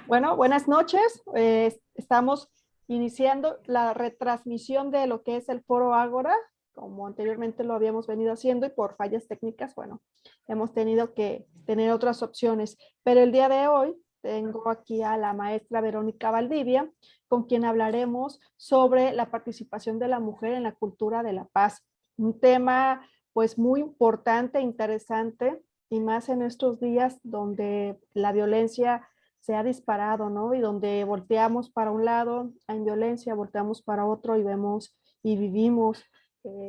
Bueno, buenas noches. Estamos iniciando la retransmisión de lo que es el Foro Ágora, como anteriormente lo habíamos venido haciendo y por fallas técnicas, bueno, hemos tenido que tener otras opciones. Pero el día de hoy tengo aquí a la maestra Verónica Valdivia, con quien hablaremos sobre la participación de la mujer en la cultura de la paz. Un tema pues muy importante, interesante, y más en estos días donde la violencia se ha disparado, ¿no? Y donde volteamos para un lado, hay violencia, volteamos para otro y vemos y vivimos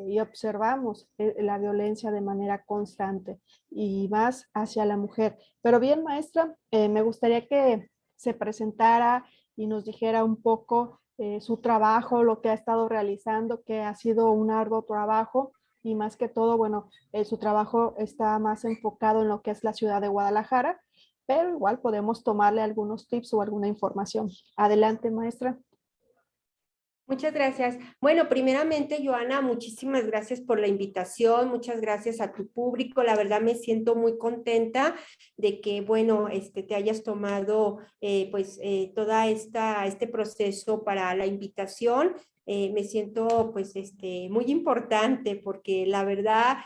y observamos la violencia de manera constante y más hacia la mujer. Pero bien, maestra, me gustaría que se presentara y nos dijera un poco su trabajo, lo que ha estado realizando, que ha sido un arduo trabajo y más que todo, bueno, su trabajo está más enfocado en lo que es la ciudad de Guadalajara, pero igual podemos tomarle algunos tips o alguna información. Adelante, maestra. Muchas gracias. Bueno, primeramente, Joana, muchísimas gracias por la invitación, muchas gracias a tu público. La verdad me siento muy contenta de que, bueno, te hayas tomado toda este proceso para la invitación. Me siento pues muy importante porque la verdad,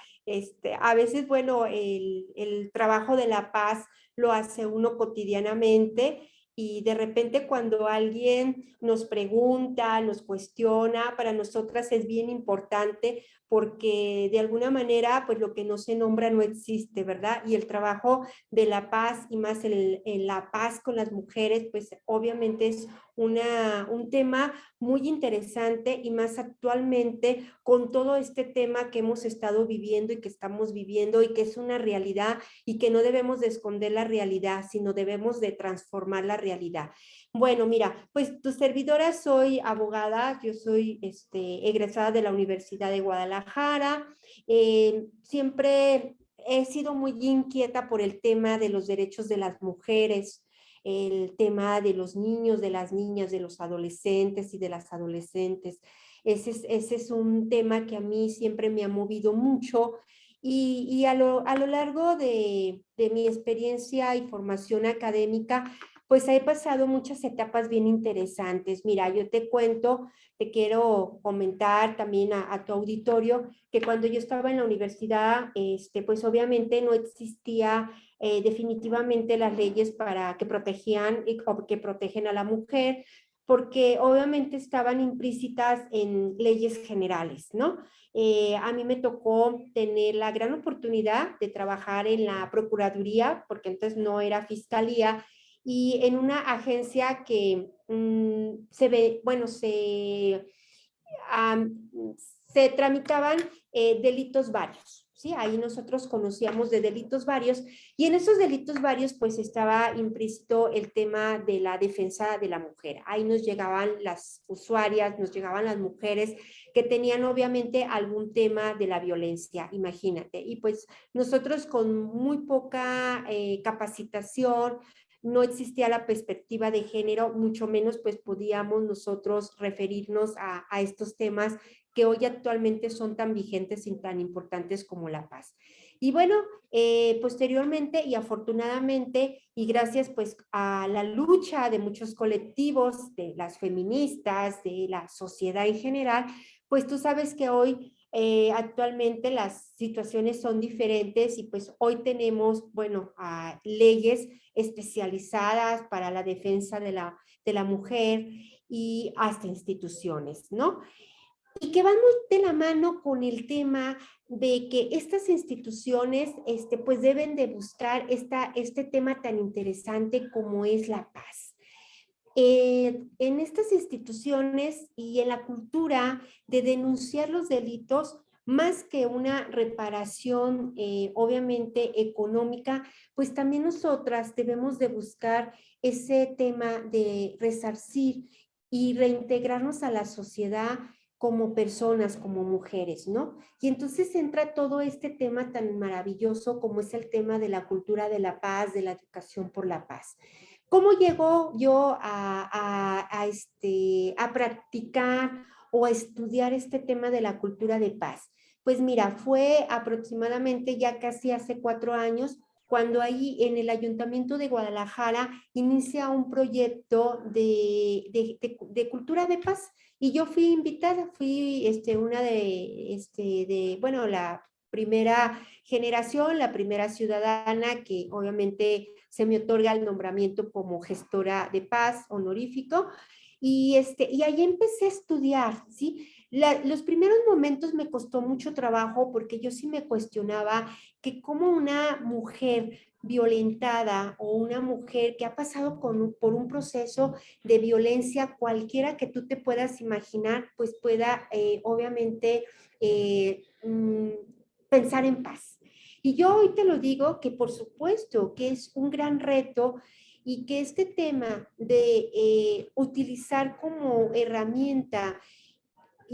a veces, bueno, el trabajo de la paz lo hace uno cotidianamente y de repente cuando alguien nos pregunta, nos cuestiona, para nosotras es bien importante porque de alguna manera pues lo que no se nombra no existe, ¿verdad? Y el trabajo de la paz y más la paz con las mujeres pues obviamente es un tema muy interesante y más actualmente con todo este tema que hemos estado viviendo y que estamos viviendo y que es una realidad y que no debemos de esconder la realidad, sino debemos de transformar la realidad. Bueno, mira, pues tu servidora soy abogada, yo soy egresada de la Universidad de Guadalajara, siempre he sido muy inquieta por el tema de los derechos de las mujeres, el tema de los niños, de las niñas, de los adolescentes y de las adolescentes. Ese es un tema que a mí siempre me ha movido mucho y a lo largo de mi experiencia y formación académica, pues he pasado muchas etapas bien interesantes. Mira, yo te cuento, te quiero comentar también a tu auditorio que cuando yo estaba en la universidad, pues obviamente no existía definitivamente las leyes para que protegían o que protegen a la mujer, porque obviamente estaban implícitas en leyes generales, ¿no? A mí me tocó tener la gran oportunidad de trabajar en la Procuraduría, porque entonces no era Fiscalía, y en una agencia que se tramitaban delitos varios. ¿Sí? Ahí nosotros conocíamos de delitos varios y en esos delitos varios pues estaba implícito el tema de la defensa de la mujer. Ahí nos llegaban las usuarias, nos llegaban las mujeres que tenían obviamente algún tema de la violencia, imagínate. Y pues nosotros con muy poca capacitación, no existía la perspectiva de género, mucho menos pues podíamos nosotros referirnos a estos temas que hoy actualmente son tan vigentes y tan importantes como la paz. Y bueno, posteriormente y afortunadamente y gracias pues a la lucha de muchos colectivos, de las feministas, de la sociedad en general, pues tú sabes que hoy actualmente las situaciones son diferentes y pues hoy tenemos, bueno, leyes especializadas para la defensa de la mujer y hasta instituciones, ¿no? Y que van muy de la mano con el tema de que estas instituciones pues deben de buscar este tema tan interesante como es la paz. En estas instituciones y en la cultura de denunciar los delitos, más que una reparación obviamente económica, pues también nosotras debemos de buscar ese tema de resarcir y reintegrarnos a la sociedad como personas, como mujeres, ¿no? Y entonces entra todo este tema tan maravilloso como es el tema de la cultura de la paz, de la educación por la paz. ¿Cómo llegó yo a practicar o a estudiar este tema de la cultura de paz? Pues mira, fue aproximadamente ya casi hace 4 años cuando ahí en el Ayuntamiento de Guadalajara inicia un proyecto de cultura de paz. Y yo fui invitada, fui una bueno, la primera generación, la primera ciudadana que obviamente se me otorga el nombramiento como gestora de paz honorífico. Y ahí empecé a estudiar, ¿sí? Los primeros momentos me costó mucho trabajo porque yo sí me cuestionaba que como una mujer violentada o una mujer que ha pasado por un proceso de violencia cualquiera que tú te puedas imaginar, pues pueda obviamente pensar en paz. Y yo hoy te lo digo que por supuesto que es un gran reto y que este tema de utilizar como herramienta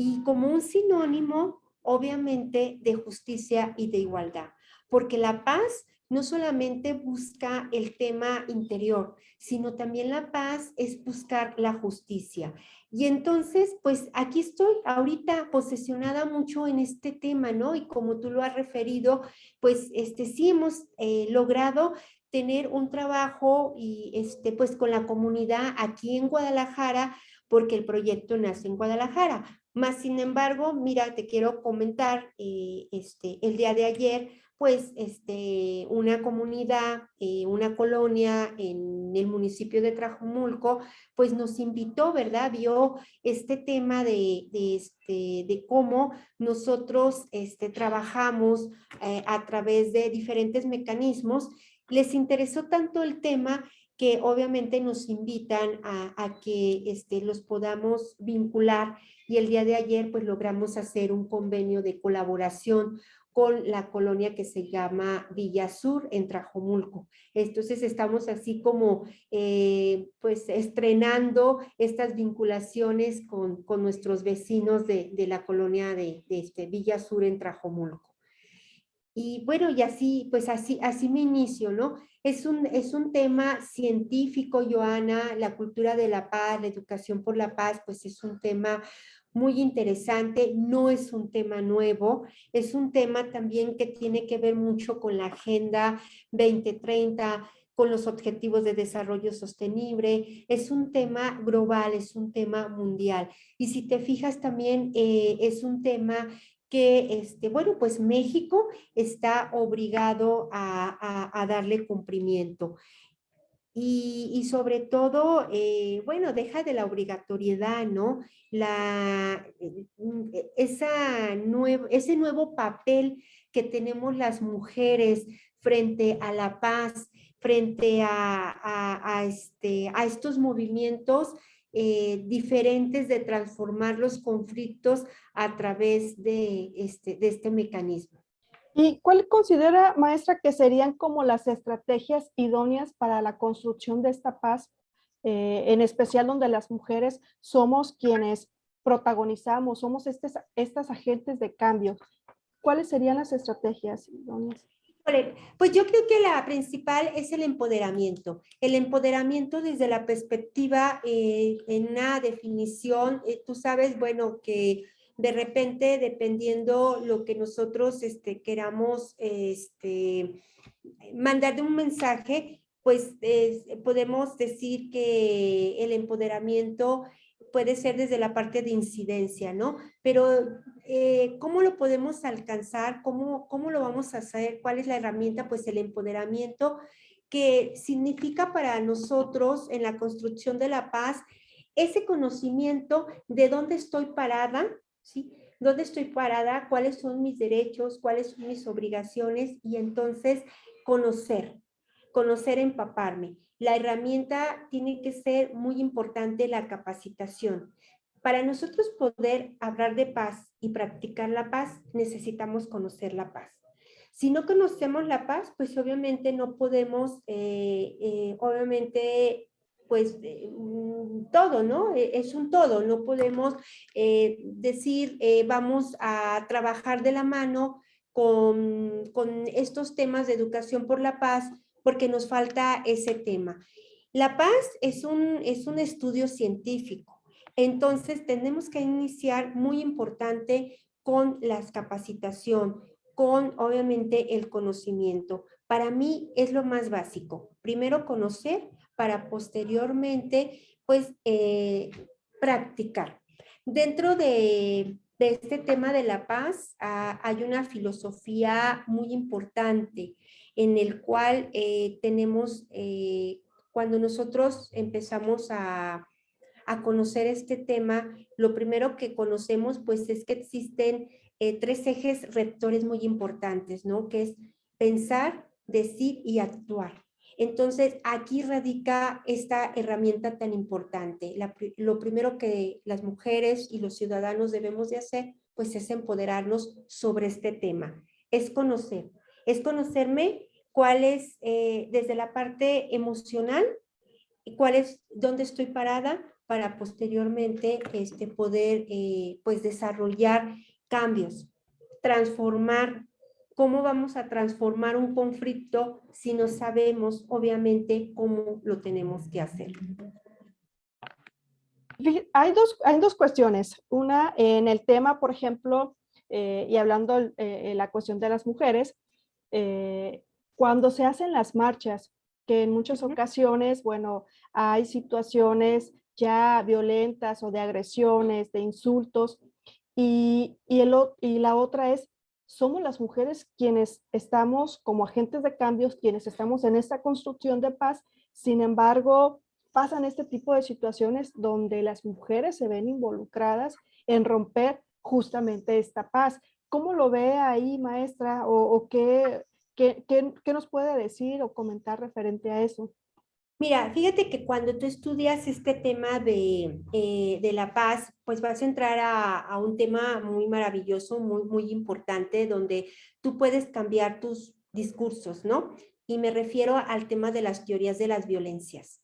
y como un sinónimo, obviamente, de justicia y de igualdad, porque la paz no solamente busca el tema interior, sino también la paz es buscar la justicia. Y entonces, pues aquí estoy ahorita posesionada mucho en este tema, ¿no? Y como tú lo has referido, pues sí hemos logrado tener un trabajo y pues con la comunidad aquí en Guadalajara, porque el proyecto nace en Guadalajara. Más sin embargo, mira, te quiero comentar, el día de ayer, pues, una comunidad, una colonia en el municipio de Trajomulco, pues nos invitó, ¿verdad? Vio este tema de cómo nosotros trabajamos a través de diferentes mecanismos. Les interesó tanto el tema que obviamente nos invitan a que los podamos vincular y el día de ayer pues logramos hacer un convenio de colaboración con la colonia que se llama Villa Sur en Trajomulco. Entonces estamos así como pues estrenando estas vinculaciones con nuestros vecinos de la colonia de Villa Sur en Trajomulco. Y bueno, y así, pues así me inicio, ¿no? Es un tema científico, Joana, la cultura de la paz, la educación por la paz, pues es un tema muy interesante, no es un tema nuevo, es un tema también que tiene que ver mucho con la Agenda 2030, con los Objetivos de Desarrollo Sostenible, es un tema global, es un tema mundial. Y si te fijas también, es un tema que, bueno, pues México está obligado a darle cumplimiento. Y sobre todo, bueno, deja de la obligatoriedad, ¿no? Ese nuevo papel que tenemos las mujeres frente a la paz, frente a estos movimientos diferentes de transformar los conflictos a través de este mecanismo. ¿Y cuál considera, maestra, que serían como las estrategias idóneas para la construcción de esta paz, en especial donde las mujeres somos quienes protagonizamos, somos estas agentes de cambio? ¿Cuáles serían las estrategias idóneas? Pues yo creo que la principal es el empoderamiento desde la perspectiva en una definición, tú sabes, bueno, que de repente, dependiendo lo que nosotros queramos mandar de un mensaje, pues podemos decir que el empoderamiento puede ser desde la parte de incidencia, ¿no? Pero ¿cómo lo podemos alcanzar? ¿Cómo lo vamos a hacer? ¿Cuál es la herramienta? Pues el empoderamiento, que significa para nosotros en la construcción de la paz ese conocimiento de dónde estoy parada, ¿sí? ¿Dónde estoy parada? ¿Cuáles son mis derechos? ¿Cuáles son mis obligaciones? Y entonces conocer, empaparme. La herramienta tiene que ser muy importante, la capacitación. Para nosotros poder hablar de paz y practicar la paz, necesitamos conocer la paz. Si no conocemos la paz, pues obviamente no podemos, obviamente, pues todo, ¿no? Es un todo, no podemos decir, vamos a trabajar de la mano con estos temas de educación por la paz, porque nos falta ese tema. La paz es un estudio científico, entonces tenemos que iniciar muy importante con la capacitación, con obviamente el conocimiento. Para mí es lo más básico. Primero conocer para posteriormente, pues, practicar. Dentro de este tema de la paz, hay una filosofía muy importante en el cual tenemos, cuando nosotros empezamos a conocer este tema, lo primero que conocemos pues es que existen tres ejes rectores muy importantes, ¿no? Que es pensar, decir y actuar. Entonces, aquí radica esta herramienta tan importante. Lo primero que las mujeres y los ciudadanos debemos de hacer, pues es empoderarnos sobre este tema. Es conocerme cuál es, desde la parte emocional, cuál es, dónde estoy parada para posteriormente poder pues desarrollar cambios, transformar. ¿Cómo vamos a transformar un conflicto si no sabemos, obviamente, cómo lo tenemos que hacer? Hay dos cuestiones. Una, en el tema, por ejemplo, y hablando la cuestión de las mujeres, cuando se hacen las marchas, que en muchas ocasiones, bueno, hay situaciones ya violentas o de agresiones, de insultos, y la otra es, somos las mujeres quienes estamos como agentes de cambios, quienes estamos en esta construcción de paz. Sin embargo, pasan este tipo de situaciones donde las mujeres se ven involucradas en romper justamente esta paz. ¿Cómo lo ve ahí, maestra? ¿O qué nos puede decir o comentar referente a eso? Mira, fíjate que cuando tú estudias este tema de la paz, pues vas a entrar a un tema muy maravilloso, muy, muy importante, donde tú puedes cambiar tus discursos, ¿no? Y me refiero al tema de las teorías de las violencias.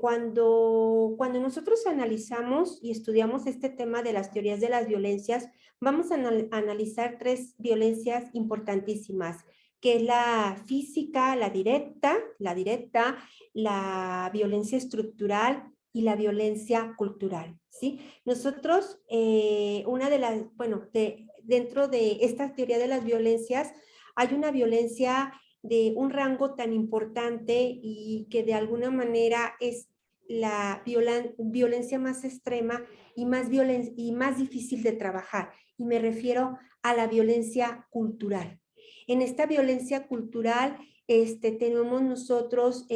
Cuando nosotros analizamos y estudiamos este tema de las teorías de las violencias, vamos a analizar tres violencias importantísimas, que es la física, la violencia estructural y la violencia cultural, ¿sí? Nosotros, dentro de esta teoría de las violencias, hay una violencia de un rango tan importante y que de alguna manera es la violencia más extrema y más difícil de trabajar. Y me refiero a la violencia cultural. En esta violencia cultural tenemos nosotros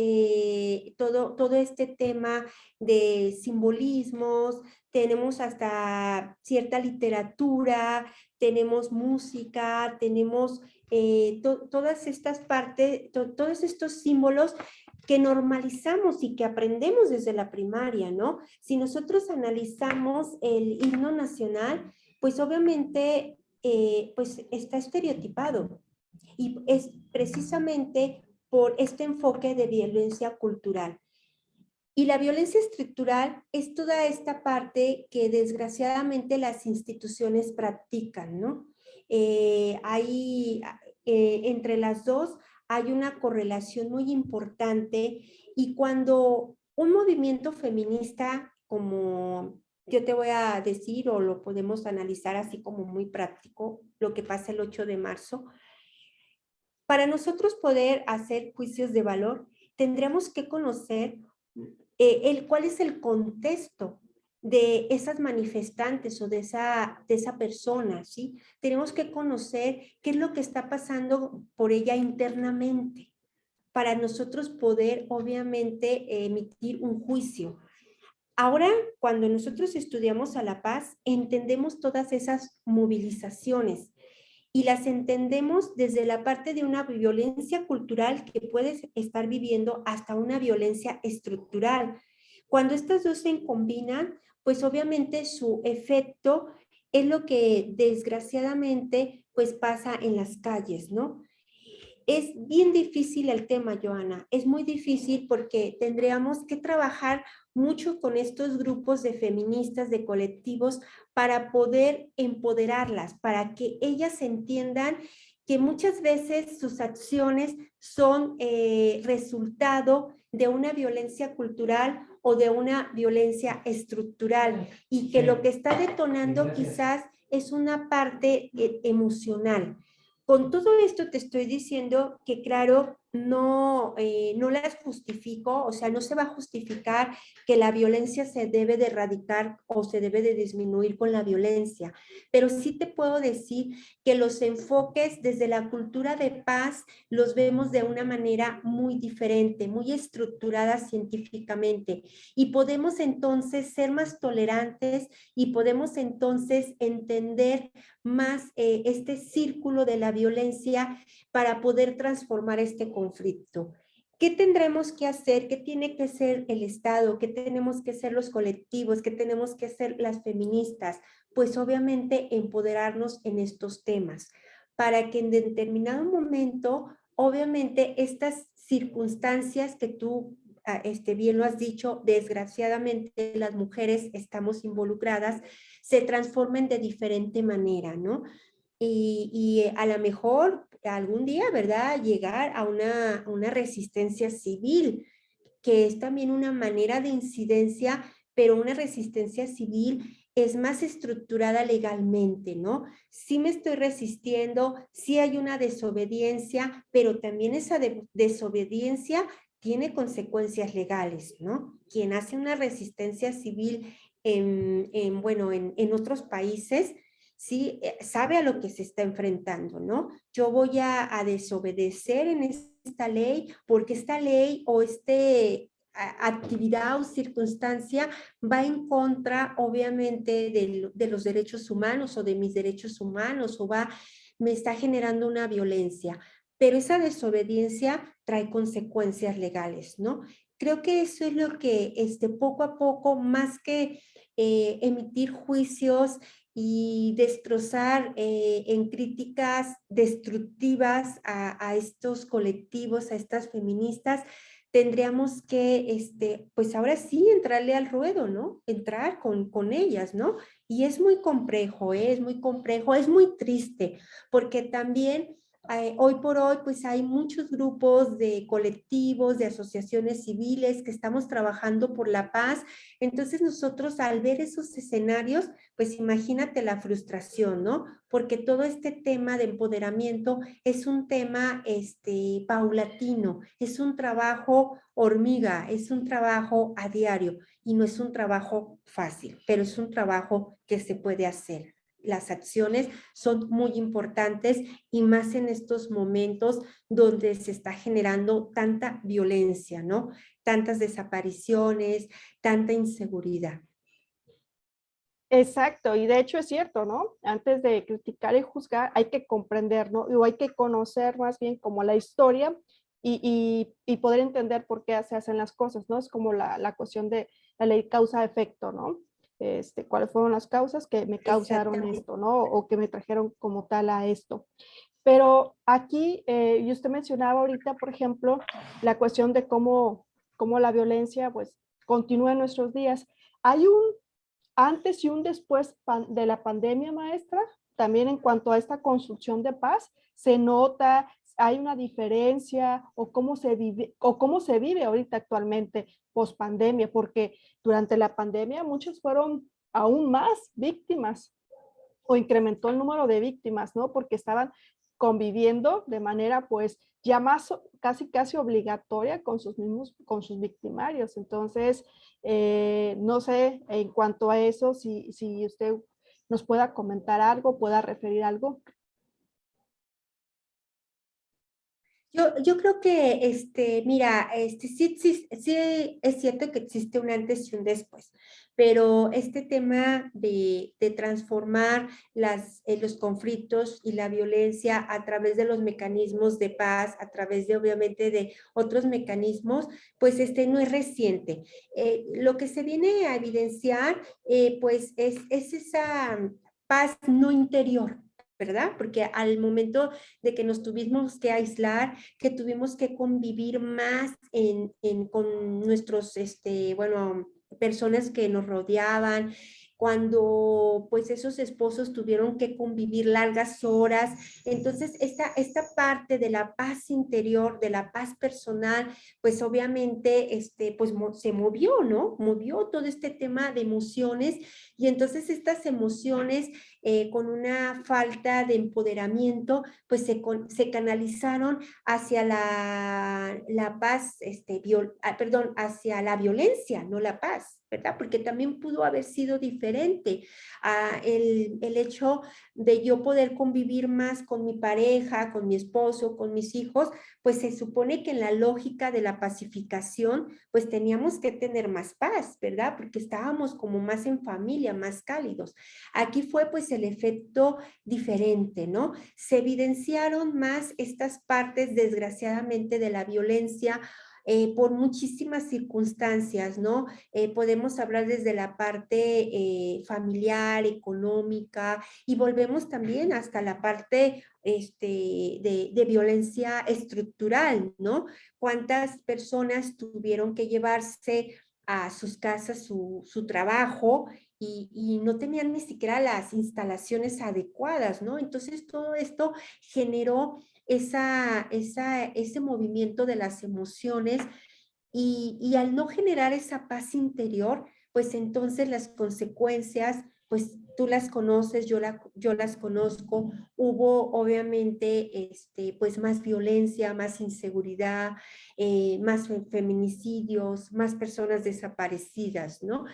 todo este tema de simbolismos, tenemos hasta cierta literatura, tenemos música, tenemos todas estas partes, todos estos símbolos que normalizamos y que aprendemos desde la primaria, ¿no? Si nosotros analizamos el himno nacional, pues obviamente pues está estereotipado y es precisamente por este enfoque de violencia cultural. Y la violencia estructural es toda esta parte que desgraciadamente las instituciones practican, ¿no? Entre las dos hay una correlación muy importante y cuando un movimiento feminista, como yo te voy a decir o lo podemos analizar así como muy práctico, lo que pasa el 8 de marzo, para nosotros poder hacer juicios de valor, tendríamos que conocer cuál es el contexto de esas manifestantes o de esa persona, ¿sí? Tenemos que conocer qué es lo que está pasando por ella internamente para nosotros poder, obviamente, emitir un juicio. Ahora, cuando nosotros estudiamos a la paz, entendemos todas esas movilizaciones y las entendemos desde la parte de una violencia cultural que puedes estar viviendo hasta una violencia estructural. Cuando estas dos se combinan, pues obviamente su efecto es lo que desgraciadamente pues pasa en las calles, ¿no? Es bien difícil el tema, Joana, es muy difícil porque tendríamos que trabajar mucho con estos grupos de feministas, de colectivos, para poder empoderarlas, para que ellas entiendan que muchas veces sus acciones son resultado de una violencia cultural o de una violencia estructural y que lo que está detonando quizás es una parte emocional. Con todo esto te estoy diciendo que, claro, no las justifico, o sea, no se va a justificar que la violencia se debe de erradicar o se debe de disminuir con la violencia, pero sí te puedo decir que los enfoques desde la cultura de paz los vemos de una manera muy diferente, muy estructurada científicamente, y podemos entonces ser más tolerantes y podemos entonces entender más este círculo de la violencia para poder transformar este conflicto. ¿Qué tendremos que hacer? ¿Qué tiene que ser el Estado? ¿Qué tenemos que ser los colectivos? ¿Qué tenemos que hacer las feministas? Pues obviamente empoderarnos en estos temas para que en determinado momento, obviamente estas circunstancias que tú bien lo has dicho, desgraciadamente las mujeres estamos involucradas, se transformen de diferente manera, ¿no? Y a lo mejor algún día, ¿verdad? Llegar a una resistencia civil, que es también una manera de incidencia, pero una resistencia civil es más estructurada legalmente, ¿no? Sí me estoy resistiendo, sí hay una desobediencia, pero también esa desobediencia tiene consecuencias legales, ¿no? Quien hace una resistencia civil en otros países, sí, sabe a lo que se está enfrentando, ¿no? Yo voy a desobedecer en esta ley porque esta ley o actividad o circunstancia va en contra, obviamente, de los derechos humanos o de mis derechos humanos o me está generando una violencia. Pero esa desobediencia trae consecuencias legales, ¿no? Creo que eso es lo que poco a poco, más que emitir juicios y destrozar en críticas destructivas a estos colectivos, a estas feministas, tendríamos que, pues ahora sí, entrarle al ruedo, ¿no? Entrar con ellas, ¿no? Y es muy complejo, es muy complejo, es muy triste, porque también hoy por hoy, pues hay muchos grupos de colectivos, de asociaciones civiles que estamos trabajando por la paz. Entonces nosotros al ver esos escenarios, pues imagínate la frustración, ¿no? Porque todo este tema de empoderamiento es un tema paulatino, es un trabajo hormiga, es un trabajo a diario y no es un trabajo fácil, pero es un trabajo que se puede hacer. Las acciones son muy importantes y más en estos momentos donde se está generando tanta violencia, ¿no? Tantas desapariciones, tanta inseguridad. Exacto, y de hecho es cierto, ¿no? Antes de criticar y juzgar, hay que comprender, ¿no? O hay que conocer más bien como la historia y poder entender por qué se hacen las cosas, ¿no? Es como la cuestión de la ley causa-efecto, ¿no? ¿Cuáles fueron las causas que me causaron Exactamente. esto, ¿no? O que me trajeron como tal a esto. Pero aquí, y usted mencionaba ahorita, por ejemplo, la cuestión de cómo la violencia, pues, continúa en nuestros días. Hay un antes y un después de la pandemia, maestra, también en cuanto a esta construcción de paz, se nota, hay una diferencia o cómo se vive ahorita actualmente post pandemia, porque durante la pandemia muchos fueron aún más víctimas o incrementó el número de víctimas, ¿no? Porque estaban conviviendo de manera pues ya más casi obligatoria con sus victimarios. Entonces, no sé, en cuanto a eso, si usted nos pueda comentar algo, pueda referir algo. Yo creo que, mira, sí es cierto que existe un antes y un después, pero este tema de transformar los conflictos y la violencia a través de los mecanismos de paz, a través de, obviamente, de otros mecanismos, pues no es reciente. Lo que se viene a evidenciar, pues, es esa paz no interior, ¿verdad? Porque al momento de que nos tuvimos que aislar, que tuvimos que convivir más con nuestros, personas que nos rodeaban, cuando pues esos esposos tuvieron que convivir largas horas. Entonces, esta parte de la paz interior, de la paz personal, pues obviamente pues se movió, ¿no? Movió todo este tema de emociones y entonces estas emociones con una falta de empoderamiento, pues se canalizaron hacia la paz, perdón, hacia la violencia, no la paz, ¿verdad? Porque también pudo haber sido diferente el hecho de yo poder convivir más con mi pareja, con mi esposo, con mis hijos, pues se supone que en la lógica de la pacificación, pues teníamos que tener más paz, ¿verdad? Porque estábamos como más en familia, más cálidos. Aquí fue pues el efecto diferente, ¿no? Se evidenciaron más estas partes, desgraciadamente, de la violencia por muchísimas circunstancias, ¿no? Podemos hablar desde la parte familiar, económica, y volvemos también hasta la parte de violencia estructural, ¿no? ¿Cuántas personas tuvieron que llevarse a sus casas su trabajo y no tenían ni siquiera las instalaciones adecuadas, ¿no? Entonces todo esto generó ese movimiento de las emociones y al no generar esa paz interior, pues entonces las consecuencias, pues tú las conoces, yo las conozco, hubo obviamente pues más violencia, más inseguridad, más feminicidios, más personas desaparecidas, ¿no?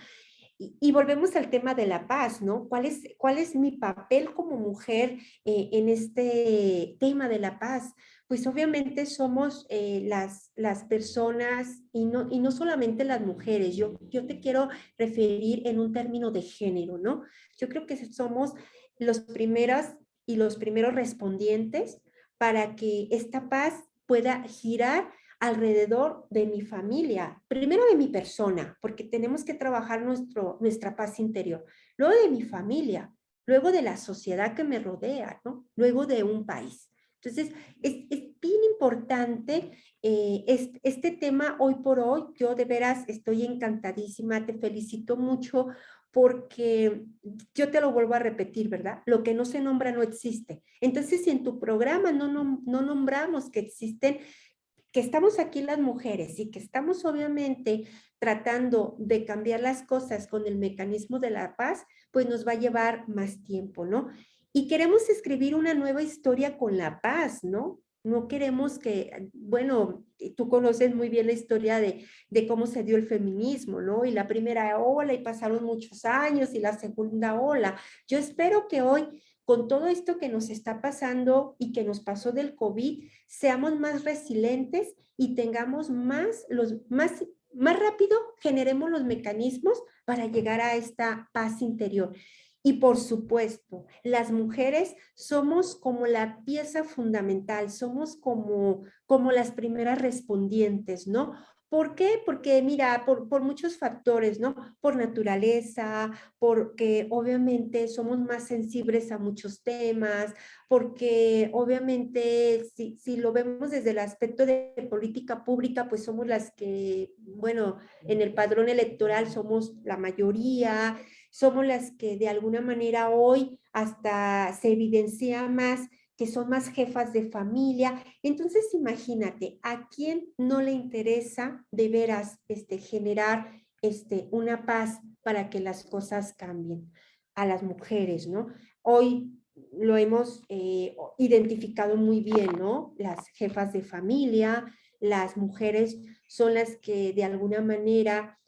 Y volvemos al tema de la paz, ¿no? ¿Cuál es mi papel como mujer en este tema de la paz? Pues obviamente somos las personas y no solamente las mujeres, yo te quiero referir en un término de género, ¿no? Yo creo que somos los primeros respondientes para que esta paz pueda girar alrededor de mi familia, primero de mi persona, porque tenemos que trabajar nuestra paz interior, luego de mi familia, luego de la sociedad que me rodea, ¿no? Luego de un país. Entonces, es bien importante este tema hoy por hoy. Yo de veras estoy encantadísima, te felicito mucho porque yo te lo vuelvo a repetir, ¿verdad? Lo que no se nombra no existe. Entonces, si en tu programa no nombramos que existen, que estamos aquí las mujeres y que estamos obviamente tratando de cambiar las cosas con el mecanismo de la paz, pues nos va a llevar más tiempo, ¿no? Y queremos escribir una nueva historia con la paz, ¿no? No queremos que, bueno, tú conoces muy bien la historia de cómo se dio el feminismo, ¿no? Y la primera ola y pasaron muchos años y la segunda ola. Yo espero que hoy, con todo esto que nos está pasando y que nos pasó del COVID, seamos más resilientes y tengamos más rápido generemos los mecanismos para llegar a esta paz interior. Y por supuesto, las mujeres somos como la pieza fundamental, somos como las primeras respondientes, ¿no? ¿Por qué? Porque mira, por muchos factores, ¿no? Por naturaleza, porque obviamente somos más sensibles a muchos temas, porque obviamente si lo vemos desde el aspecto de política pública, pues somos las que, bueno, en el padrón electoral somos la mayoría, somos las que de alguna manera hoy hasta se evidencia más que son más jefas de familia. Entonces, imagínate, ¿a quién no le interesa de veras generar una paz para que las cosas cambien? A las mujeres, ¿no? Hoy lo hemos identificado muy bien, ¿no? Las jefas de familia, las mujeres son las que de alguna manera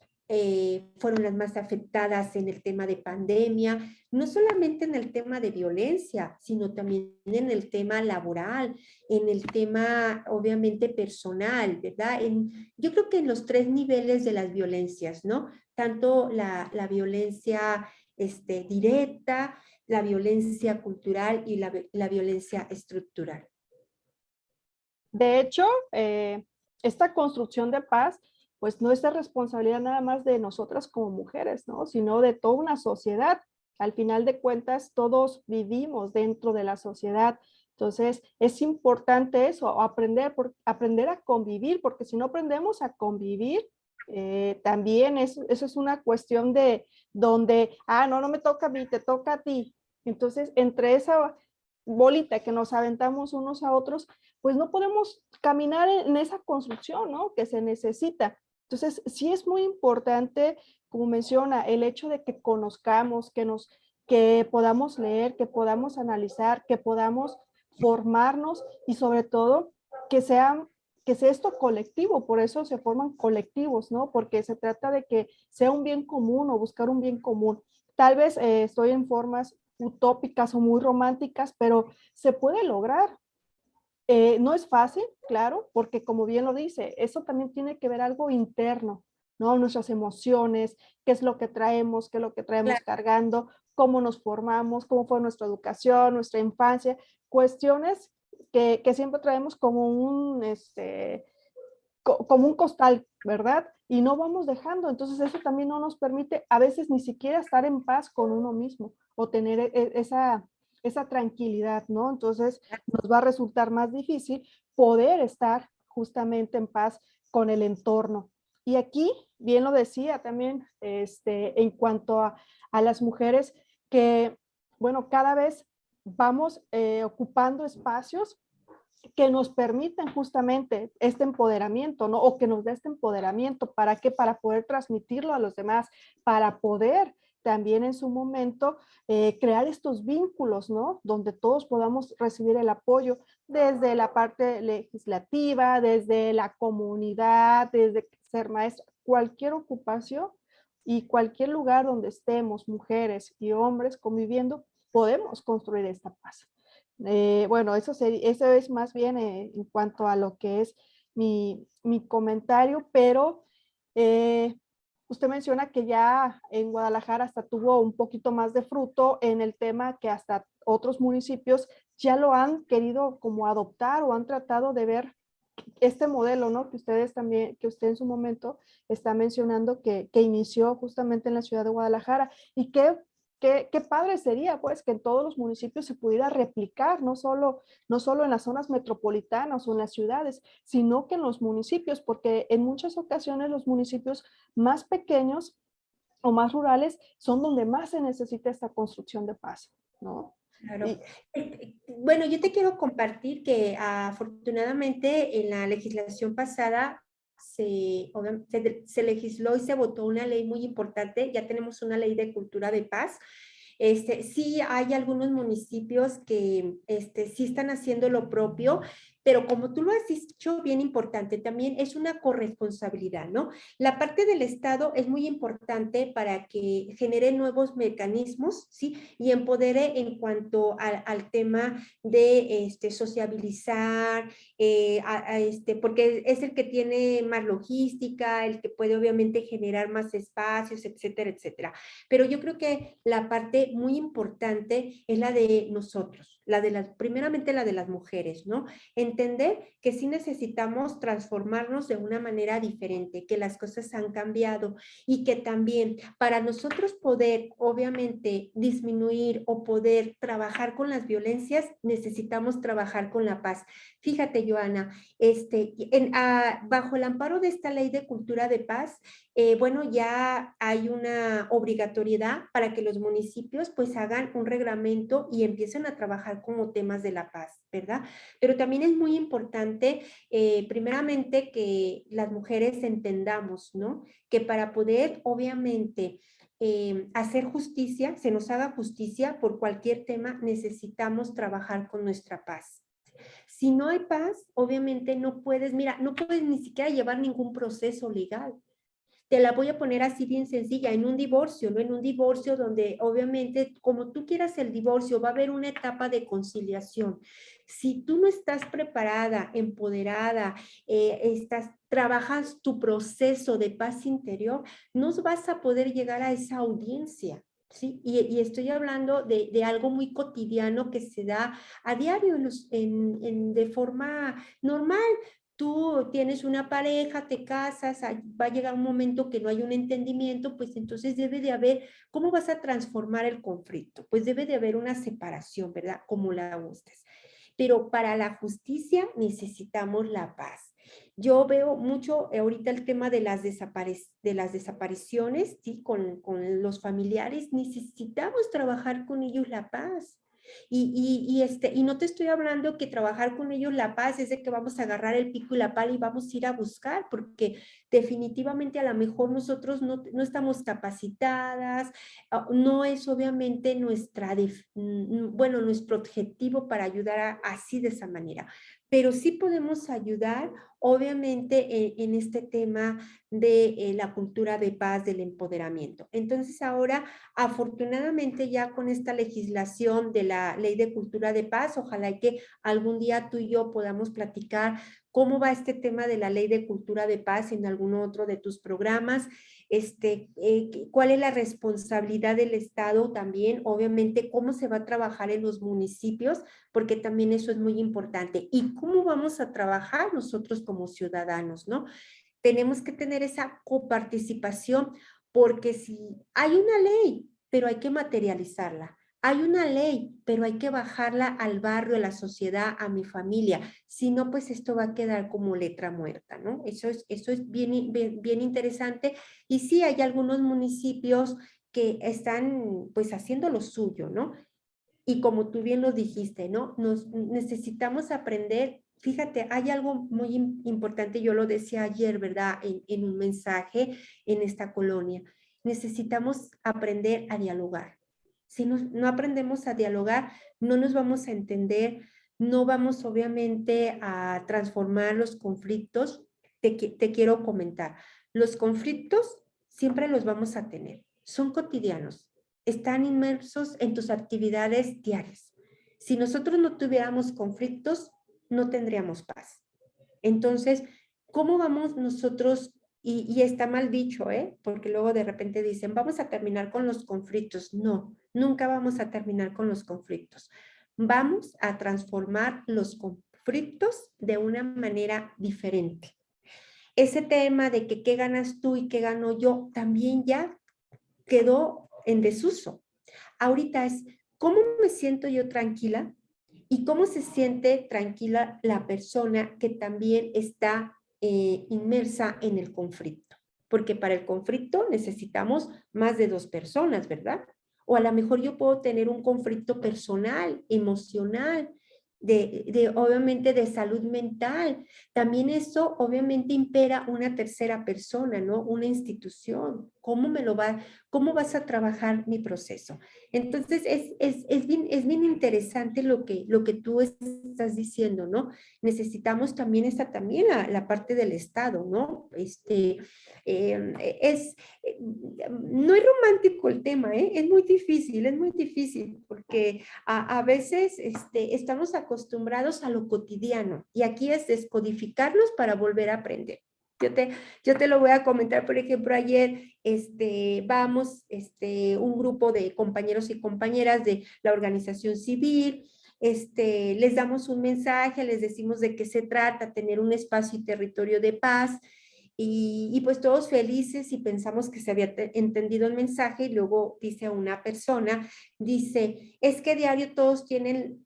fueron las más afectadas en el tema de pandemia, no solamente en el tema de violencia, sino también en el tema laboral, en el tema obviamente personal, ¿verdad? Yo creo que en los tres niveles de las violencias, ¿no? Tanto la violencia directa, la violencia cultural y la violencia estructural. De hecho, esta construcción de paz, pues no es de responsabilidad nada más de nosotras como mujeres, ¿no? Sino de toda una sociedad. Al final de cuentas, todos vivimos dentro de la sociedad. Entonces, es importante eso, aprender a convivir, porque si no aprendemos a convivir, también eso es una cuestión de donde, no me toca a mí, te toca a ti. Entonces, entre esa bolita que nos aventamos unos a otros, pues no podemos caminar en esa construcción, ¿no? Que se necesita. Entonces, sí es muy importante, como menciona, el hecho de que conozcamos, que podamos leer, que podamos analizar, que podamos formarnos y sobre todo que sea esto colectivo, por eso se forman colectivos, ¿no? Porque se trata de que sea un bien común o buscar un bien común. Tal vez estoy en formas utópicas o muy románticas, pero se puede lograr. No es fácil, claro, porque como bien lo dice, eso también tiene que ver algo interno, ¿no? Nuestras emociones, qué es lo que traemos, qué es lo que traemos Claro. cargando, cómo nos formamos, cómo fue nuestra educación, nuestra infancia, cuestiones que siempre traemos como como un costal, ¿verdad? Y no vamos dejando, entonces eso también no nos permite a veces ni siquiera estar en paz con uno mismo o tener esa tranquilidad, ¿no? Entonces nos va a resultar más difícil poder estar justamente en paz con el entorno. Y aquí, bien lo decía también, en cuanto a las mujeres, que, bueno, cada vez vamos ocupando espacios que nos permitan justamente este empoderamiento, ¿no? O que nos dé este empoderamiento. ¿Para qué? Para poder transmitirlo a los demás, para poder también en su momento crear estos vínculos, ¿no? Donde todos podamos recibir el apoyo desde la parte legislativa, desde la comunidad, desde ser maestra, cualquier ocupación y cualquier lugar donde estemos, mujeres y hombres conviviendo, podemos construir esta paz. Bueno, eso es más bien en cuanto a lo que es mi comentario, pero usted menciona que ya en Guadalajara hasta tuvo un poquito más de fruto en el tema que hasta otros municipios ya lo han querido como adoptar o han tratado de ver este modelo, ¿no? Que ustedes también, que usted en su momento está mencionando que inició justamente en la ciudad de Guadalajara y qué padre sería, pues, que en todos los municipios se pudiera replicar, no solo en las zonas metropolitanas o en las ciudades, sino que en los municipios, porque en muchas ocasiones los municipios más pequeños o más rurales son donde más se necesita esta construcción de paz, ¿no? Claro. Y, Bueno, yo te quiero compartir que afortunadamente en la legislación pasada se legisló y se votó una ley muy importante. Ya tenemos una ley de cultura de paz. Sí hay algunos municipios que sí están haciendo lo propio, pero como tú lo has dicho, bien importante, también es una corresponsabilidad, ¿no? La parte del Estado es muy importante para que genere nuevos mecanismos, ¿sí? Y empodere en cuanto al tema de sociabilizar, porque es el que tiene más logística, el que puede obviamente generar más espacios, etcétera, etcétera. Pero yo creo que la parte muy importante es la de nosotros, primeramente la de las mujeres, ¿no? Entender que sí necesitamos transformarnos de una manera diferente, que las cosas han cambiado y que también para nosotros poder, obviamente, disminuir o poder trabajar con las violencias, necesitamos trabajar con la paz. Fíjate, Joana, bajo el amparo de esta ley de cultura de paz, bueno, ya hay una obligatoriedad para que los municipios pues hagan un reglamento y empiecen a trabajar como temas de la paz, ¿verdad? Pero también es muy importante, primeramente, que las mujeres entendamos, ¿no? Que para poder, obviamente, hacer justicia, se nos haga justicia por cualquier tema, necesitamos trabajar con nuestra paz. Si no hay paz, obviamente no puedes, mira, no puedes ni siquiera llevar ningún proceso legal. Te la voy a poner así bien sencilla, en un divorcio, ¿no? En un divorcio donde obviamente, como tú quieras el divorcio, va a haber una etapa de conciliación. Si tú no estás preparada, empoderada, trabajas tu proceso de paz interior, no vas a poder llegar a esa audiencia. ¿Sí? Y estoy hablando de algo muy cotidiano que se da a diario de forma normal. Tú tienes una pareja, te casas, va a llegar un momento que no hay un entendimiento, pues entonces debe de haber, ¿cómo vas a transformar el conflicto? Pues debe de haber una separación, ¿verdad? Como la gustes. Pero para la justicia necesitamos la paz. Yo veo mucho ahorita el tema de las desapariciones, ¿sí? Con los familiares, necesitamos trabajar con ellos la paz. Y no te estoy hablando que trabajar con ellos la paz es de que vamos a agarrar el pico y la pala y vamos a ir a buscar, porque definitivamente a lo mejor nosotros no estamos capacitadas, no es obviamente bueno, nuestro objetivo para ayudar así de esa manera, pero sí podemos ayudar obviamente en este tema de la cultura de paz, del empoderamiento. Entonces ahora, afortunadamente ya con esta legislación de la Ley de Cultura de Paz, ojalá que algún día tú y yo podamos platicar cómo va este tema de la Ley de Cultura de Paz en algún otro de tus programas, cuál es la responsabilidad del Estado también, obviamente cómo se va a trabajar en los municipios, porque también eso es muy importante, y cómo vamos a trabajar nosotros como ciudadanos, ¿no? Tenemos que tener esa coparticipación, porque si hay una ley, pero hay que materializarla. Hay una ley, pero hay que bajarla al barrio, a la sociedad, a mi familia. Si no, pues esto va a quedar como letra muerta, ¿no? Eso es bien interesante. Y sí, hay algunos municipios que están pues haciendo lo suyo, ¿no? Y como tú bien lo dijiste, ¿no? Necesitamos aprender. Fíjate, hay algo muy importante, yo lo decía ayer, ¿verdad? En un mensaje en esta colonia. Necesitamos aprender a dialogar. Si no aprendemos a dialogar, no nos vamos a entender, no vamos obviamente a transformar los conflictos. Te quiero comentar, los conflictos siempre los vamos a tener, son cotidianos, están inmersos en tus actividades diarias. Si nosotros no tuviéramos conflictos, no tendríamos paz. Entonces, ¿cómo vamos nosotros? Y está mal dicho, ¿eh? Porque luego de repente dicen, vamos a terminar con los conflictos. No, nunca vamos a terminar con los conflictos. Vamos a transformar los conflictos de una manera diferente. Ese tema de que qué ganas tú y qué gano yo, también ya quedó en desuso. Ahorita es, ¿cómo me siento yo tranquila? ¿Y cómo se siente tranquila la persona que también está inmersa en el conflicto? Porque para el conflicto necesitamos más de 2 personas, ¿verdad? O a lo mejor yo puedo tener un conflicto personal, emocional, obviamente de salud mental. También eso obviamente impera una tercera persona, ¿no? Una institución. ¿Cómo vas a trabajar mi proceso? Entonces, es bien interesante lo que tú estás diciendo, ¿no? Necesitamos también la parte del Estado, ¿no? No es romántico el tema, ¿eh? Es muy difícil, porque a veces estamos acostumbrados a lo cotidiano, y aquí es descodificarlos para volver a aprender. Yo te lo voy a comentar, por ejemplo, ayer vamos, un grupo de compañeros y compañeras de la organización civil, les damos un mensaje, les decimos de qué se trata, tener un espacio y territorio de paz, y pues todos felices, y pensamos que se había entendido el mensaje, y luego dice una persona, dice, es que diario todos tienen,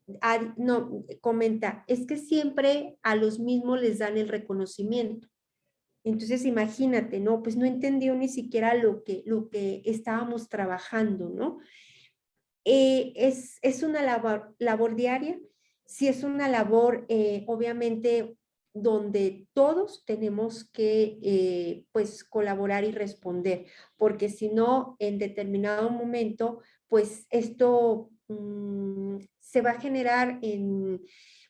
no, comenta, es que siempre a los mismos les dan el reconocimiento. Entonces, imagínate, ¿no? Pues no entendió ni siquiera lo que estábamos trabajando, ¿no? Es una labor diaria, sí es una labor, obviamente, donde todos tenemos que, pues, colaborar y responder, porque si no, en determinado momento, pues, esto se va a generar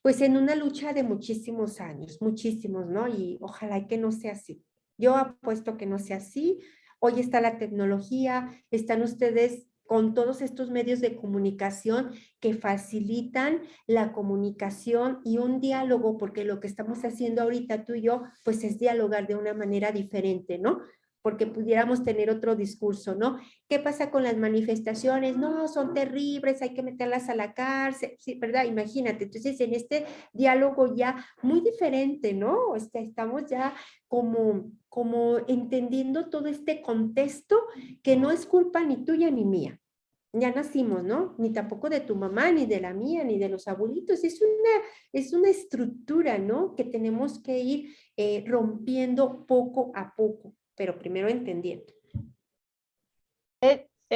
pues, en una lucha de muchísimos años, muchísimos, ¿no? Y ojalá que no sea así. Yo apuesto que no sea así. Hoy está la tecnología, están ustedes con todos estos medios de comunicación que facilitan la comunicación y un diálogo, porque lo que estamos haciendo ahorita tú y yo, pues es dialogar de una manera diferente, ¿no? Porque pudiéramos tener otro discurso, ¿no? ¿Qué pasa con las manifestaciones? No, son terribles, hay que meterlas a la cárcel, sí, ¿verdad? Imagínate, entonces en este diálogo ya muy diferente, ¿no? Estamos ya como entendiendo todo este contexto que no es culpa ni tuya ni mía. Ya nacimos, ¿no? Ni tampoco de tu mamá, ni de la mía, ni de los abuelitos. Es una estructura, ¿no? Que tenemos que ir rompiendo poco a poco, pero primero entendiendo.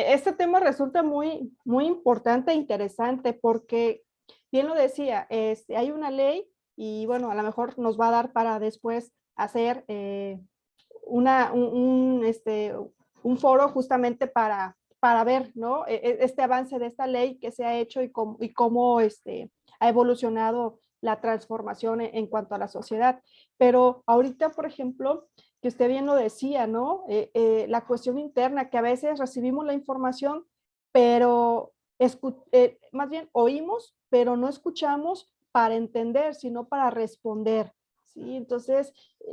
Este tema resulta muy, muy importante e interesante porque, bien lo decía, hay una ley y bueno, a lo mejor nos va a dar para después hacer un foro justamente para ver, ¿no? Este avance de esta ley que se ha hecho y cómo ha evolucionado la transformación en cuanto a la sociedad. Pero ahorita, por ejemplo, que usted bien lo decía, ¿no? La cuestión interna, que a veces recibimos la información, pero más bien oímos, pero no escuchamos para entender, sino para responder. ¿Sí? Entonces,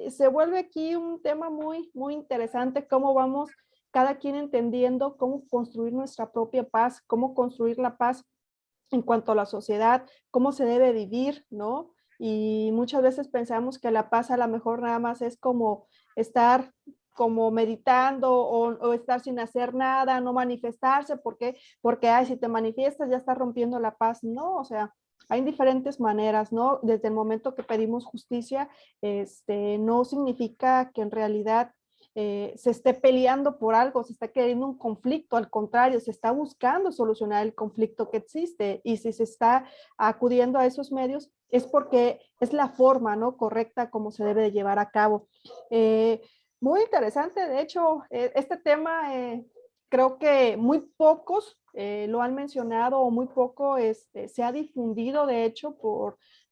se vuelve aquí un tema muy, muy interesante, cómo vamos cada quien entendiendo cómo construir nuestra propia paz, cómo construir la paz en cuanto a la sociedad, cómo se debe vivir, ¿no? Y muchas veces pensamos que la paz a lo mejor nada más es como estar como meditando o estar sin hacer nada, no manifestarse, porque ay, si te manifiestas ya estás rompiendo la paz. No, o sea, hay diferentes maneras, ¿no? Desde el momento que pedimos justicia, no significa que en realidad se esté peleando por algo, se está queriendo un conflicto, al contrario, se está buscando solucionar el conflicto que existe y si se está acudiendo a esos medios es porque es la forma, ¿no? Correcta como se debe de llevar a cabo. Eh, Muy interesante, de hecho, este tema creo que muy pocos lo han mencionado o muy poco se ha difundido, de hecho,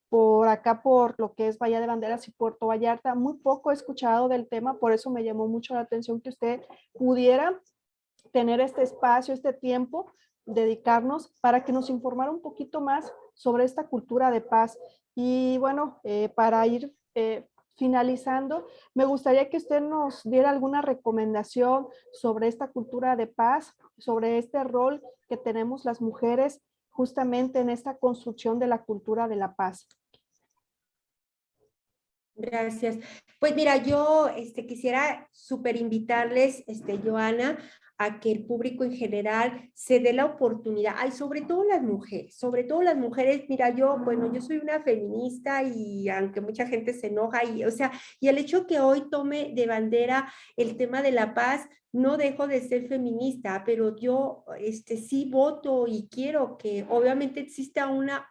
por acá, por lo que es Bahía de Banderas y Puerto Vallarta. Muy poco he escuchado del tema, por eso me llamó mucho la atención que usted pudiera tener este espacio, este tiempo, dedicarnos para que nos informara un poquito más sobre esta cultura de paz. Y bueno, para ir finalizando, me gustaría que usted nos diera alguna recomendación sobre esta cultura de paz, sobre este rol que tenemos las mujeres justamente en esta construcción de la cultura de la paz. Gracias. Pues mira, yo quisiera súper invitarles, Joana, a que el público en general se dé la oportunidad, ay, sobre todo las mujeres, mira, yo soy una feminista y aunque mucha gente se enoja, y, o sea, y el hecho que hoy tome de bandera el tema de la paz, no dejo de ser feminista, pero yo, sí voto y quiero que obviamente exista una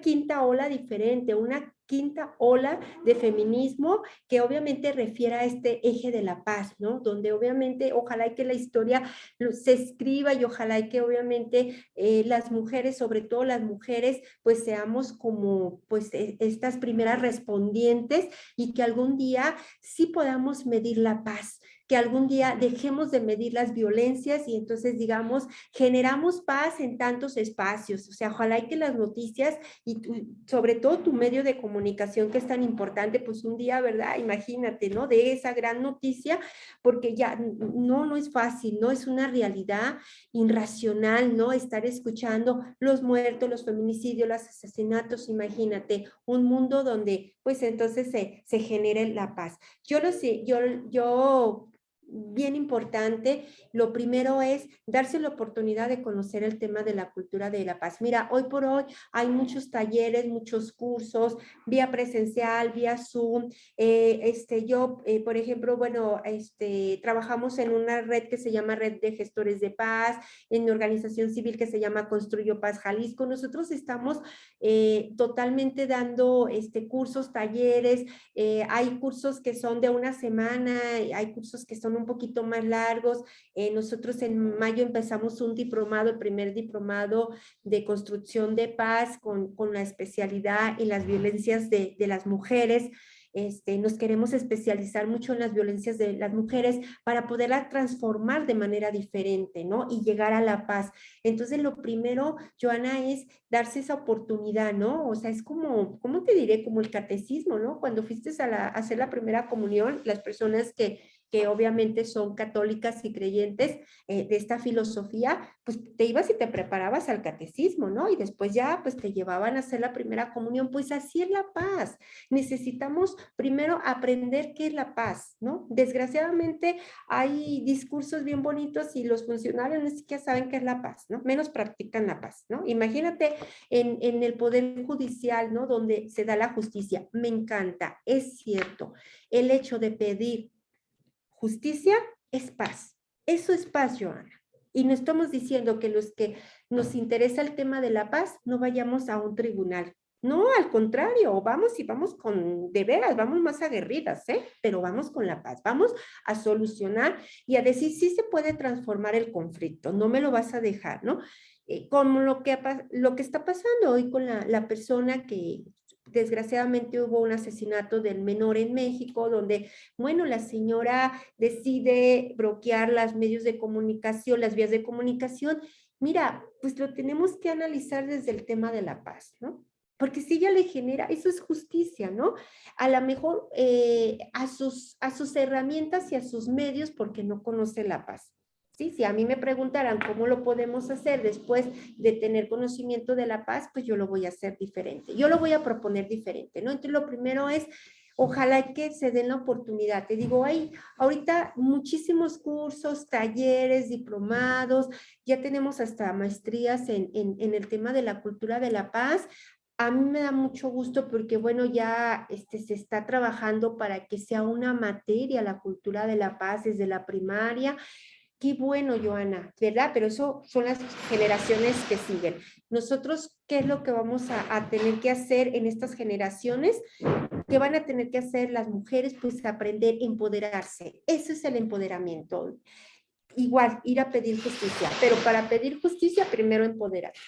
quinta ola diferente, una quinta ola de feminismo que obviamente refiere a este eje de la paz, ¿no? Donde obviamente ojalá y que la historia se escriba y ojalá y que obviamente las mujeres, sobre todo las mujeres, pues seamos como pues estas primeras respondientes y que algún día sí podamos medir la paz, que algún día dejemos de medir las violencias y entonces digamos, generamos paz en tantos espacios, o sea, ojalá y que las noticias y sobre todo tu medio de comunicación que es tan importante, pues un día, ¿verdad? Imagínate, ¿no? De esa gran noticia, porque ya no es fácil, ¿no? Es una realidad irracional, ¿no? Estar escuchando los muertos, los feminicidios, los asesinatos, imagínate, un mundo donde pues entonces se genere la paz. Yo lo sé, yo bien importante, lo primero es darse la oportunidad de conocer el tema de la cultura de la paz. Mira, hoy por hoy hay muchos talleres, muchos cursos, vía presencial, vía Zoom. Por ejemplo, bueno, trabajamos en una red que se llama Red de Gestores de Paz, en mi organización civil que se llama Construyo Paz Jalisco. Nosotros estamos totalmente dando cursos, talleres, hay cursos que son de una semana, hay cursos que son un poquito más largos. Nosotros en mayo empezamos un diplomado, el primer diplomado de construcción de paz con la especialidad en las violencias de las mujeres. Nos queremos especializar mucho en las violencias de las mujeres para poderla transformar de manera diferente, ¿no? Y llegar a la paz. Entonces, lo primero, Joana, es darse esa oportunidad, ¿no? O sea, es como, ¿cómo te diré? Como el catecismo, ¿no? Cuando fuiste a hacer la primera comunión, las personas que obviamente son católicas y creyentes de esta filosofía, pues te ibas y te preparabas al catecismo, ¿no? Y después ya, pues te llevaban a hacer la primera comunión, pues así es la paz. Necesitamos primero aprender qué es la paz, ¿no? Desgraciadamente hay discursos bien bonitos y los funcionarios ni siquiera saben qué es la paz, ¿no? Menos practican la paz, ¿no? Imagínate en el Poder Judicial, ¿no? Donde se da la justicia. Me encanta, es cierto. El hecho de pedir justicia es paz. Eso es paz, Joana. Y no estamos diciendo que los que nos interesa el tema de la paz no vayamos a un tribunal. No, al contrario, vamos y vamos con, de veras, vamos más aguerridas, ¿eh? Pero vamos con la paz, vamos a solucionar y a decir, sí se puede transformar el conflicto, no me lo vas a dejar, ¿no? Como lo que está pasando hoy con la persona que desgraciadamente hubo un asesinato del menor en México, donde, bueno, la señora decide bloquear los medios de comunicación, las vías de comunicación. Mira, pues lo tenemos que analizar desde el tema de la paz, ¿no? Porque si ella le genera, eso es justicia, ¿no? A lo mejor a sus herramientas y a sus medios porque no conoce la paz. ¿Sí? Si a mí me preguntaran cómo lo podemos hacer después de tener conocimiento de la paz, pues yo lo voy a hacer diferente. Yo lo voy a proponer diferente, ¿no? Entonces lo primero es, ojalá que se den la oportunidad. Te digo, hay ahorita muchísimos cursos, talleres, diplomados, ya tenemos hasta maestrías en el tema de la cultura de la paz. A mí me da mucho gusto porque, bueno, ya se está trabajando para que sea una materia la cultura de la paz desde la primaria. Qué bueno, Joana, ¿verdad? Pero eso son las generaciones que siguen. Nosotros, ¿qué es lo que vamos a tener que hacer en estas generaciones? ¿Qué van a tener que hacer las mujeres? Pues aprender a empoderarse. Ese es el empoderamiento. Igual, ir a pedir justicia, pero para pedir justicia, primero empoderarte.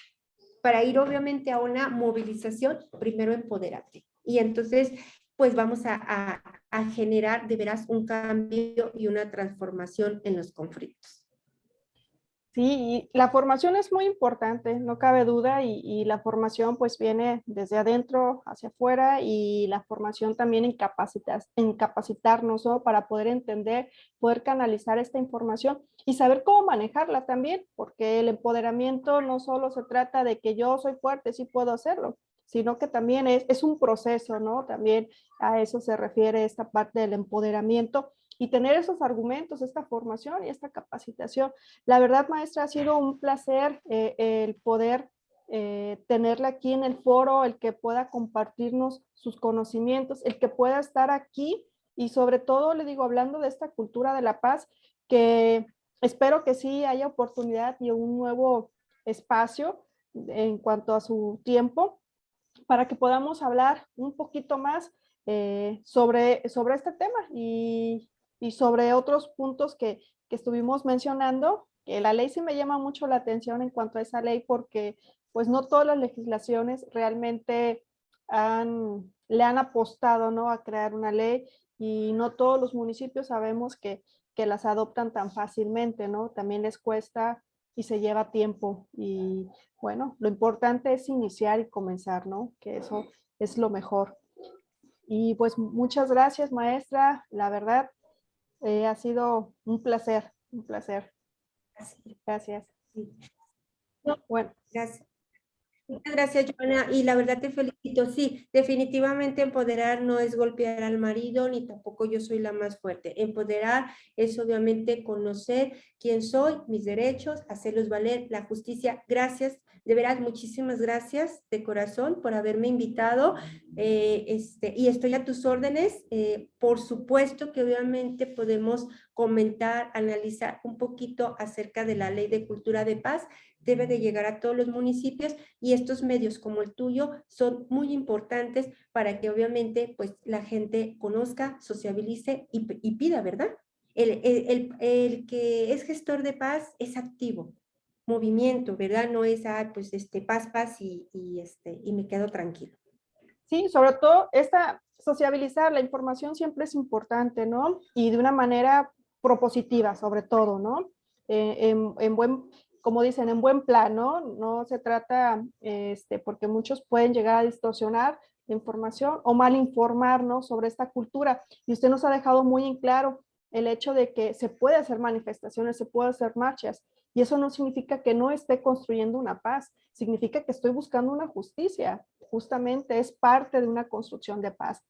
Para ir obviamente a una movilización, primero empoderarte. Y entonces, pues vamos a generar de veras un cambio y una transformación en los conflictos. Sí, y la formación es muy importante, no cabe duda, y la formación pues viene desde adentro hacia afuera, y la formación también en capacitarnos, ¿no? Para poder entender, poder canalizar esta información y saber cómo manejarla también, porque el empoderamiento no solo se trata de que yo soy fuerte, sí puedo hacerlo, sino que también es un proceso, ¿no? También a eso se refiere esta parte del empoderamiento, y tener esos argumentos, esta formación y esta capacitación. La verdad, maestra, ha sido un placer el poder tenerla aquí en el foro, el que pueda compartirnos sus conocimientos, el que pueda estar aquí, y sobre todo, le digo, hablando de esta cultura de la paz, que espero que sí haya oportunidad y un nuevo espacio en cuanto a su tiempo, para que podamos hablar un poquito más sobre este tema, y sobre otros puntos que estuvimos mencionando, que la ley sí me llama mucho la atención en cuanto a esa ley, porque pues no todas las legislaciones realmente le han apostado, ¿no? A crear una ley, y no todos los municipios sabemos que las adoptan tan fácilmente, ¿no? También les cuesta y se lleva tiempo, y bueno, lo importante es iniciar y comenzar, ¿no? Que eso es lo mejor. Y pues muchas gracias, maestra. La verdad, ha sido un placer, un placer. Gracias. Sí. No, Bueno, gracias. Muchas gracias, Joana, y la verdad te felicito. Sí, definitivamente empoderar no es golpear al marido, ni tampoco yo soy la más fuerte. Empoderar es obviamente conocer quién soy, mis derechos, hacerlos valer, la justicia. Gracias, de veras, muchísimas gracias de corazón por haberme invitado, y estoy a tus órdenes. Por supuesto que obviamente podemos comentar, analizar un poquito acerca de la Ley de Cultura de Paz. Debe de llegar a todos los municipios, y estos medios como el tuyo son muy importantes para que obviamente pues la gente conozca, sociabilice y pida, ¿verdad? El que es gestor de paz es activo, movimiento, ¿verdad? No es, pues paz y me quedo tranquilo. sí, sobre todo sociabilizar la información siempre es importante, ¿no? Y de una manera propositiva, sobre todo, ¿no? En buen, como dicen, en buen plan, ¿no? No se trata, porque muchos pueden llegar a distorsionar la información o mal informarnos sobre esta cultura. Y usted nos ha dejado muy en claro el hecho de que se puede hacer manifestaciones, se puede hacer marchas, y eso no significa que no esté construyendo una paz, significa que estoy buscando una justicia. Justamente es parte de una construcción de paz.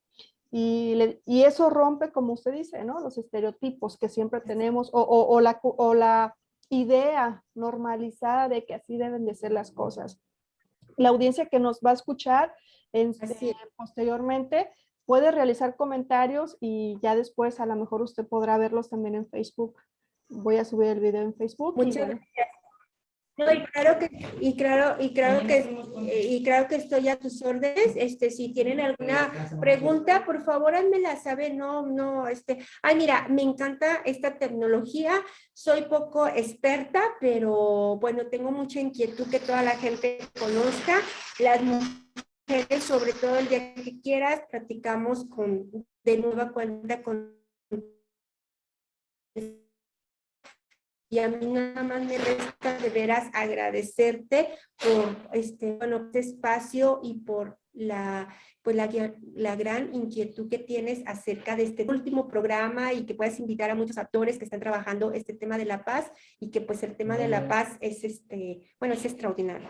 Y eso rompe, como usted dice, ¿no? Los estereotipos que siempre tenemos, o la idea normalizada de que así deben de ser las cosas. La audiencia que nos va a escuchar posteriormente puede realizar comentarios, y ya después a lo mejor usted podrá verlos también en Facebook, voy a subir el video en Facebook. Muchas gracias. No, y claro que estoy a tus órdenes. Si tienen alguna pregunta, por favor, házmela saber. Ay, mira, me encanta esta tecnología. Soy poco experta, pero bueno, tengo mucha inquietud que toda la gente conozca. Las mujeres, sobre todo el día que quieras, platicamos de nueva cuenta con. Y a mí nada más me resta de veras agradecerte por este espacio y por la gran inquietud que tienes acerca de este último programa y que puedas invitar a muchos actores que están trabajando este tema de la paz y que pues el tema de la paz es es extraordinario.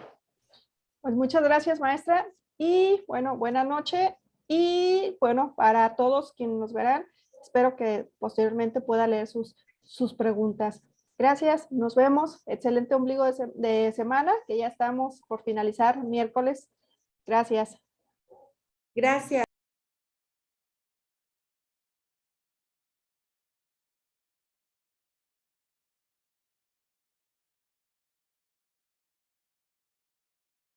Pues muchas gracias, maestra. Y bueno, buena noche. Y bueno, para todos quienes nos verán, espero que posteriormente pueda leer sus preguntas. Gracias, nos vemos. Excelente ombligo de semana, que ya estamos por finalizar miércoles. Gracias. Gracias.